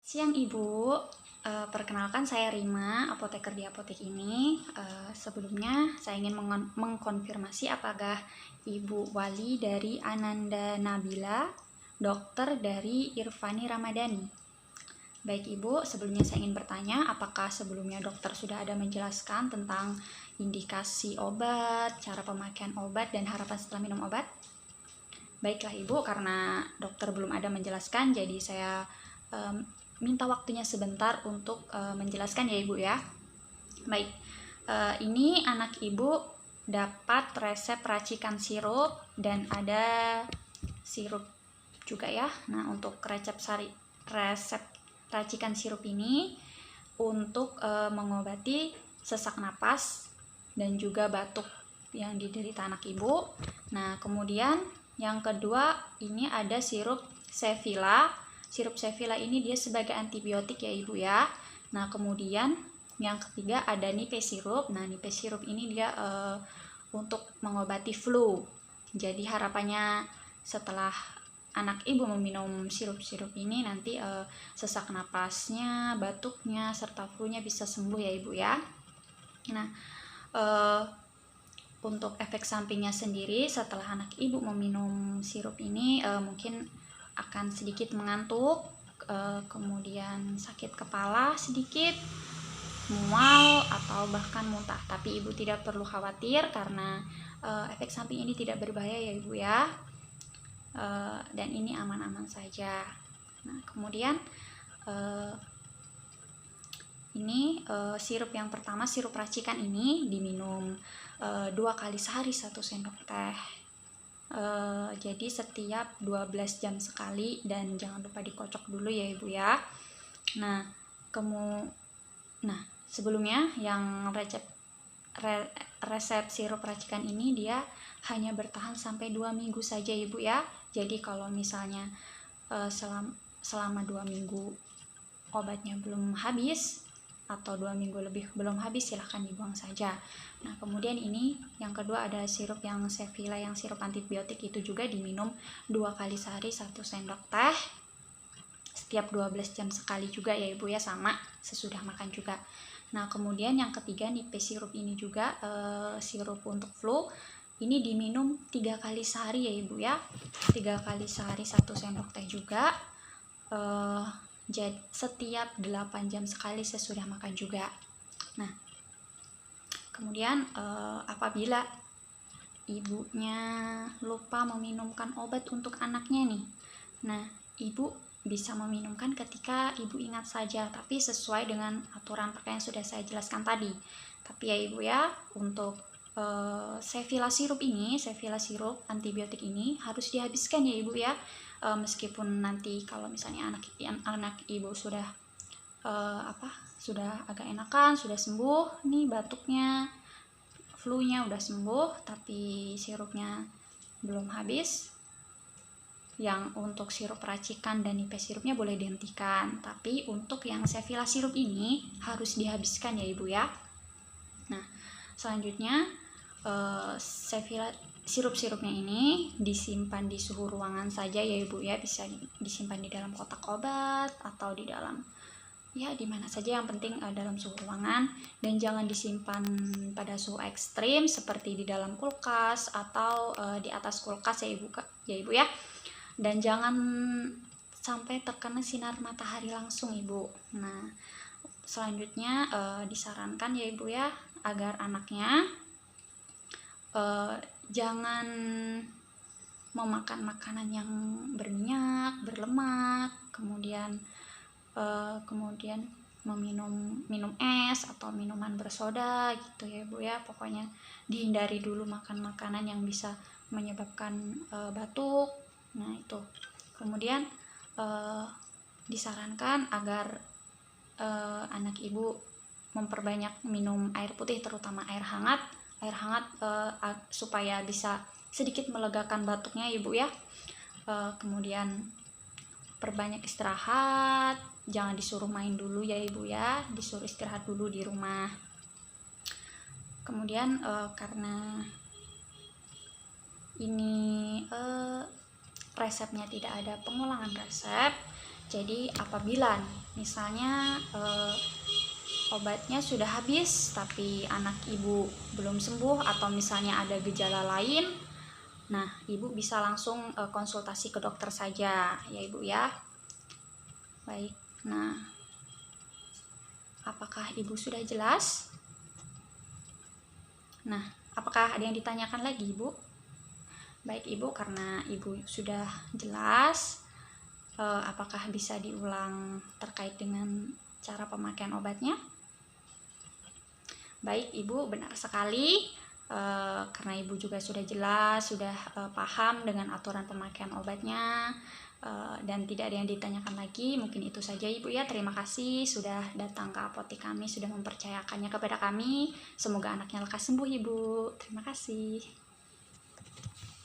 Siang Ibu. Perkenalkan saya Rima, apoteker di apotek ini. Sebelumnya saya ingin mengkonfirmasi apakah Ibu Wali dari Ananda Nabila, dokter dari Irfani Ramadhani. Baik Ibu, sebelumnya saya ingin bertanya, apakah sebelumnya dokter sudah ada menjelaskan tentang indikasi obat, cara pemakaian obat, dan harapan setelah minum obat? Baiklah Ibu, karena dokter belum ada menjelaskan, jadi saya minta waktunya sebentar untuk menjelaskan ya Ibu ya. Baik, ini anak Ibu dapat resep racikan sirup dan ada sirup juga ya. Nah, untuk resep racikan sirup ini untuk mengobati sesak napas dan juga batuk yang diderita anak Ibu. Nah, kemudian yang kedua ini ada sirup Sevilla. Sirup Sevilla ini dia sebagai antibiotik ya Ibu ya. Nah, kemudian yang ketiga ada Nipe sirup. Nah, Nipe sirup ini dia untuk mengobati flu. Jadi harapannya setelah anak Ibu meminum sirup-sirup ini nanti sesak napasnya, batuknya, serta flu-nya bisa sembuh ya Ibu ya. Nah, untuk efek sampingnya sendiri setelah anak Ibu meminum sirup ini mungkin akan sedikit mengantuk, kemudian sakit kepala sedikit, mual atau bahkan muntah. Tapi Ibu tidak perlu khawatir karena efek samping ini tidak berbahaya ya Ibu ya. Dan ini aman-aman saja. Nah, kemudian ini sirup yang pertama, sirup racikan ini diminum 2 kali sehari 1 sendok teh. Jadi setiap 12 jam sekali dan jangan lupa dikocok dulu ya Ibu ya. Nah, sebelumnya yang resep sirup racikan ini dia hanya bertahan sampai 2 minggu saja Ibu ya. Jadi kalau misalnya selama 2 minggu obatnya belum habis atau 2 minggu lebih belum habis, silahkan dibuang saja. Nah, kemudian ini yang kedua ada sirup yang Sevilla, yang sirup antibiotik, itu juga diminum 2 kali sehari 1 sendok teh setiap 12 jam sekali juga ya Ibu ya, sama sesudah makan juga. Nah, kemudian yang ketiga Nipe sirup ini juga sirup untuk flu, ini diminum 3 kali sehari ya Ibu ya, 3 kali sehari 1 sendok teh juga, jadi setiap 8 jam sekali sesudah makan juga. Nah, kemudian apabila ibunya lupa meminumkan obat untuk anaknya nih, nah Ibu bisa meminumkan ketika Ibu ingat saja, tapi sesuai dengan aturan pakai yang sudah saya jelaskan tadi. Tapi ya Ibu ya, untuk Sevilla sirup ini, Sevilla sirup antibiotik ini harus dihabiskan ya Ibu ya. Meskipun nanti kalau misalnya anak Ibu sudah sudah agak enakan, sudah sembuh nih batuknya, flu-nya udah sembuh, tapi sirupnya belum habis. Yang untuk sirup racikan dan Nipe sirupnya boleh dihentikan, tapi untuk yang Sevilla sirup ini harus dihabiskan ya Ibu ya. Nah, selanjutnya Sevilla sirup-sirupnya ini disimpan di suhu ruangan saja ya Ibu ya, bisa disimpan di dalam kotak obat atau di dalam ya di mana saja, yang penting dalam suhu ruangan, dan jangan disimpan pada suhu ekstrim seperti di dalam kulkas atau di atas kulkas ya Ibu ya. Dan jangan sampai terkena sinar matahari langsung Ibu. Nah, selanjutnya disarankan ya Ibu ya agar anaknya jangan memakan makanan yang berminyak, berlemak, kemudian minum es atau minuman bersoda gitu ya Ibu ya. Pokoknya dihindari dulu makan makanan yang bisa menyebabkan batuk. Nah, itu. Kemudian disarankan agar anak Ibu memperbanyak minum air putih, terutama air hangat supaya bisa sedikit melegakan batuknya Ibu ya. Kemudian perbanyak istirahat, jangan disuruh main dulu ya Ibu ya, disuruh istirahat dulu di rumah. Kemudian karena ini resepnya tidak ada pengulangan resep, Jadi apabila misalnya obatnya sudah habis tapi anak ibu belum sembuh atau misalnya ada gejala lain, nah ibu bisa langsung konsultasi ke dokter saja ya ibu ya. Baik, nah apakah ibu sudah jelas? Nah, apakah ada yang ditanyakan lagi ibu? Baik ibu, karena ibu sudah jelas, apakah bisa diulang terkait dengan cara pemakaian obatnya? Baik ibu, benar sekali. Karena ibu juga sudah jelas, sudah paham dengan aturan pemakaian obatnya, dan tidak ada yang ditanyakan lagi. Mungkin itu saja ibu ya. Terima kasih sudah datang ke apotek kami, sudah mempercayakannya kepada kami. Semoga anaknya lekas sembuh ibu. Terima kasih.